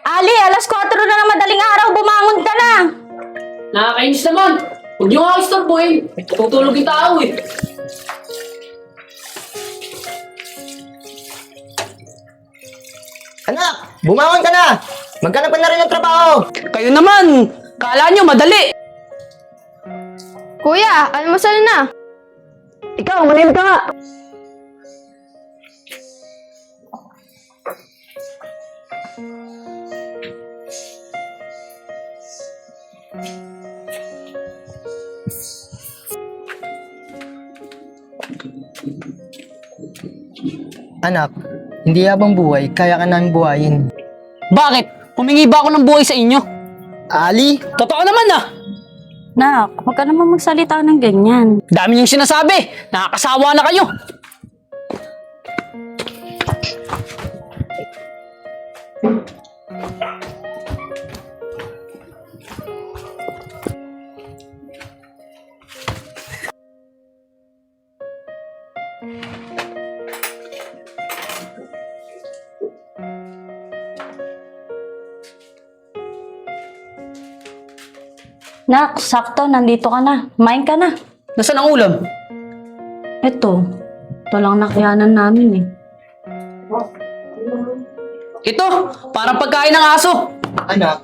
Ali, alas 4 na ng madaling araw, bumangon ka na! Nakakainis naman. Huwag niyo nga istorbohin. Tutulog yung tao eh. Anak, bumangon ka na! Maghanap ka na rin ng trabaho! Kayo naman! Kala niyo madali! Kuya, almusal na. Ikaw, manahimik ka nga! Anak, hindi habang buhay, kaya ka namin buhayin. Bakit? Humingi ba ako ng buhay sa inyo? Ali, Totoo naman ah! Nak, huwag ka naman magsalita ng ganyan. Dami niyong sinasabi. Nakakasawa na kayo. Nak, sakto, nandito ka na. Kumain ka na. Nasaan ang ulam? Ito lang nakayanan namin eh. Ito, parang pagkain ng aso. anak,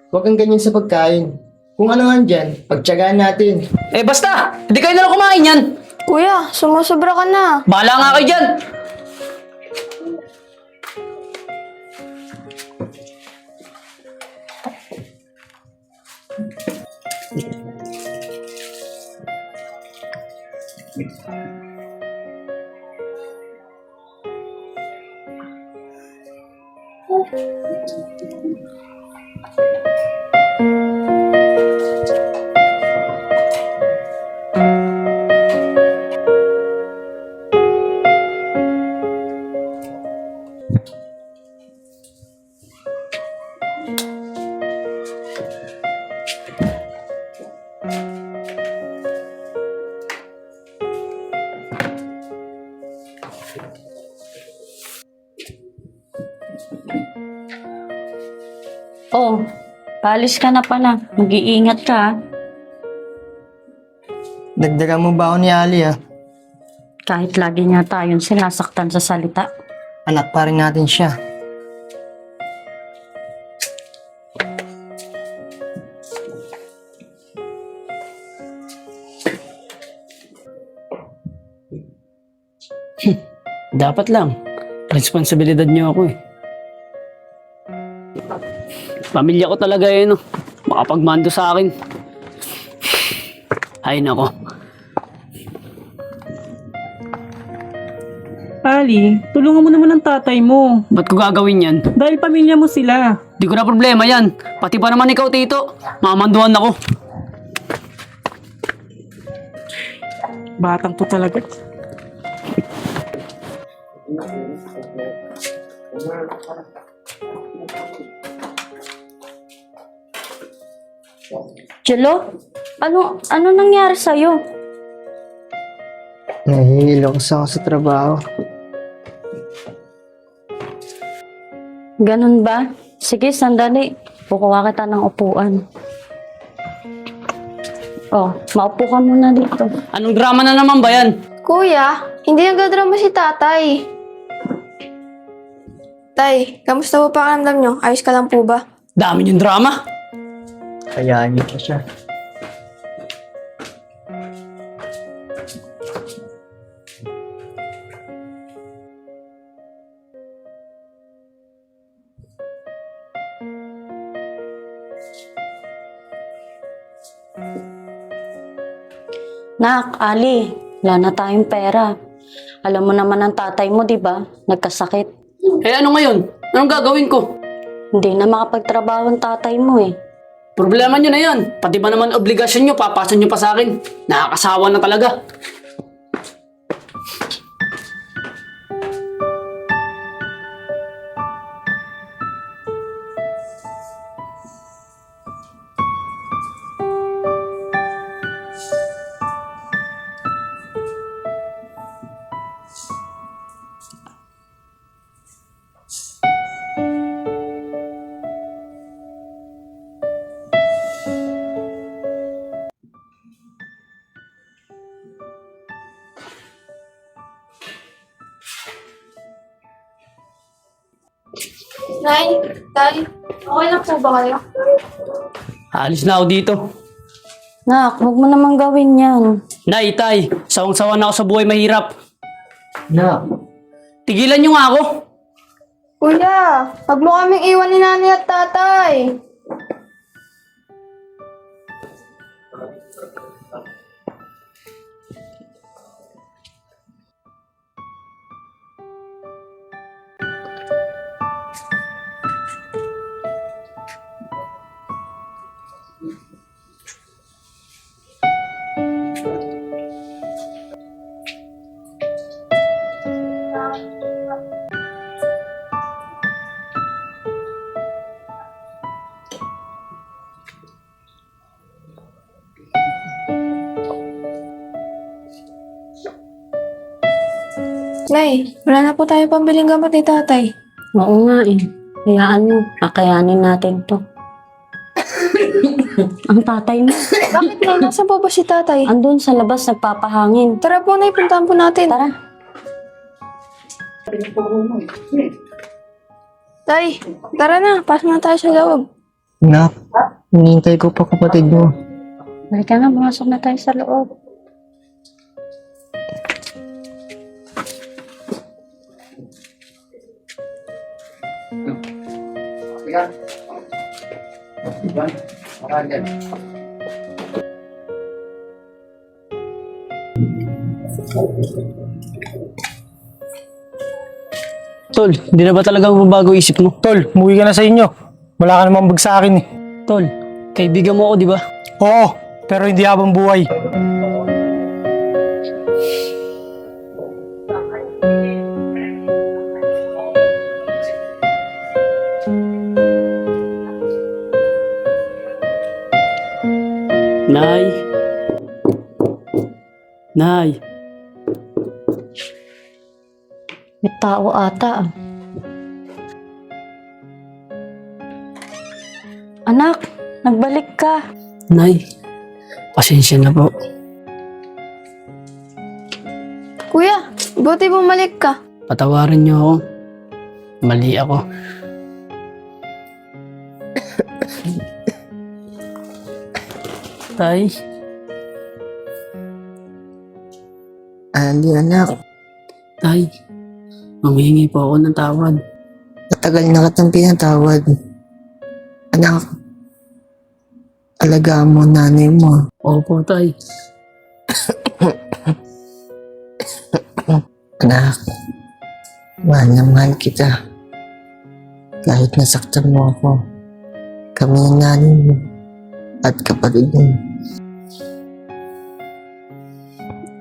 huwag kang ganyan sa pagkain. Kung ano nga dyan, pagtyagaan natin. Eh basta, hindi kayo na lang kumain yan. Kuya, sumusobra ka na. Bahala nga kayo dyan. Oh, paalis ka na pala. Mag-iingat ka ah. Dagdagan mo ba ako ni Ali Kahit lagi niya tayong sinasaktan sa salita. Anak pa rin natin siya. Dapat lang. Responsibilidad niyo ako eh. Pamilya ko talaga eh, no? Makapagmando sa akin. Ay, nako. Ali, tulungan mo naman ang tatay mo. Ba't ko gagawin yan? Dahil pamilya mo sila. Di ko na problema yan. Pati pa naman ikaw, Tito. Mamanduhan ako. Batang to talaga. Jello, ano nangyari sa'yo? Nahihilo ako sa trabaho. Ganun ba? Sige, sandali. Kukuha kita ng upuan. Oh, maupo ka muna dito. Anong drama na naman ba yan? Kuya, hindi nagdadrama si tatay. Tay, kamusta po pakiramdam nyo? Ayos ka lang po ba? Dami yung drama. Hayaan niyo pa siya. Nak, Ali, wala na tayong pera. Alam mo naman ang tatay mo, di ba? Nagkasakit. Eh ano ngayon? Anong gagawin ko? Hindi na makapagtrabaho ang tatay mo eh. Problema nyo na yan. Pati ba naman obligasyon nyo, papasan nyo pa sa akin. Nakakasawa na talaga. Nay, Tay, okay lang po ba kayo? Alis na ako dito. Nak, huwag mo namang gawin yan. Nay, tay, sawang-sawa na ako sa buhay mahirap. Na, Tigilan niyo nga ako. Kuya, wag mo kaming iwan ni nanay at tatay. Nay, wala na po tayo pambiling gamot ni tatay. Oo nga eh. Hayaan mo, kakayanin natin to. Ang tatay mo, Bakit Nay? Nasaan po ba si tatay? andun sa labas nagpapahangin. Tara po Nay, puntahan po natin. Tara. Tay, tara na. Pasok na tayo sa loob. na, hinihintay ko pa kapatid mo. Halika na, pumasok na tayo sa loob. Tol, hindi na ba talaga mabago isip mo? Tol, umuwi ka na sa inyo. Wala ka namang bag sa akin eh. Tol, kaibigan mo ako, di ba? Oo, pero hindi habang buhay. Nay. Nay. May tao ata. Anak, nagbalik ka. Nay. Pasensya na po. Kuya, buti bumalik ka. Patawarin niyo ako. Mali ako. Tay. Andy, anak, Tay. Manghihingi po ako ng tawad. matagal na kitang pinatawad. Anak, alagaan mo nanay mo. Opo, tay. Anak, mahal na mahal kita. Kahit nasaktan mo ako, kami ang nanay mo at kapatid mo.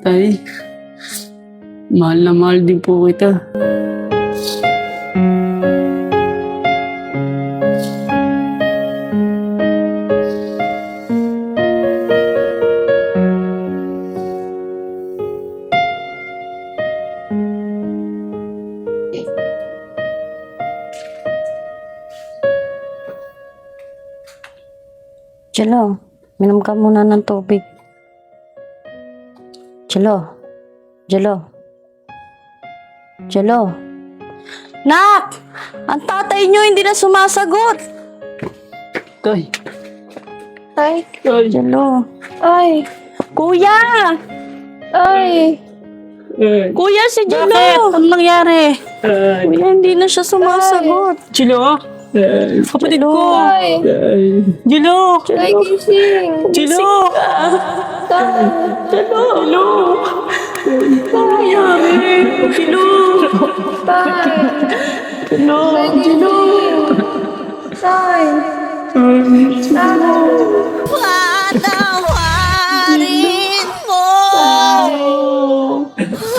Tay. Mahal na mahal din po kita. Jello, minom ka muna ng tubig. Jello. Jello. Jello. Nak! Ang tatay niyo hindi na sumasagot. Tay. Tay, Tay. Jello. ay, Kuya! ay. Kuya, si Jello! Bakit? Anong nangyari? Kuya, hindi na siya sumasagot. Chilo? Kapatid ko! Tay, Jilo! tay, gising. Jilo! Tay, Jilo! Anong nangyari? Jilo! tay, Jilo! tay, gising. Tay, Patawarin mo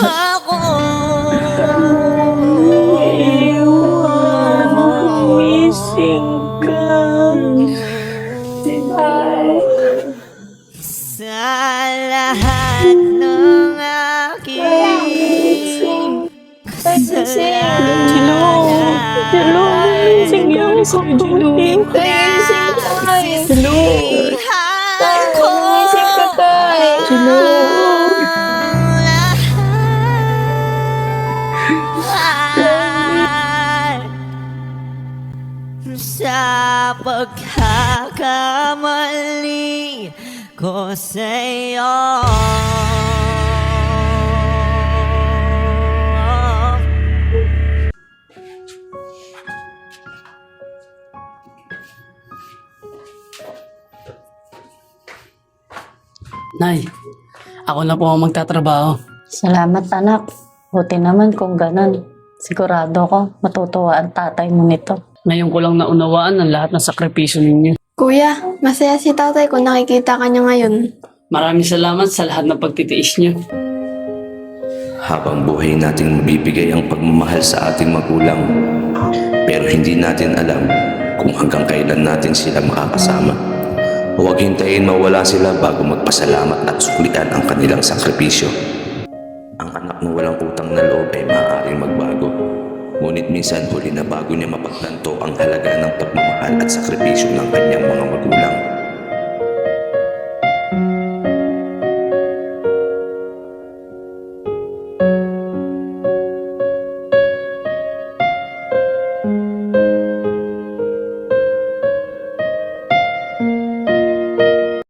ako. Gising ka! Sa lahat ng aking tay, gising. Jilo! Jilo! Gising yan ako, Jilo! Tay, gising, tay. Jilo! mahal ko. Gising ka, tay. pagkakamali ko sa'yo. Nay, ako na po ang magtatrabaho. Salamat anak. Buti naman kung ganon. Sigurado ko matutuwa ang tatay mo nito. Ngayon ko lang naunawaan ang lahat ng sakripisyo ninyo. Kuya, masaya si tatay kung nakikita ka niya ngayon. Maraming salamat sa lahat ng pagtitiis niyo. Habang buhay nating mabibigay ang pagmamahal sa ating magulang. Pero hindi natin alam kung hanggang kailan natin sila makakasama. Huwag hintayin mawala sila bago magpasalamat at suklian ang kanilang sakripisyo. Ang anak na walang utang na loob ay maaaring magbago. Ngunit minsan huli na bago niya mapagtanto ang halaga ng pagmamahal at sakripisyo ng kanyang mga magulang.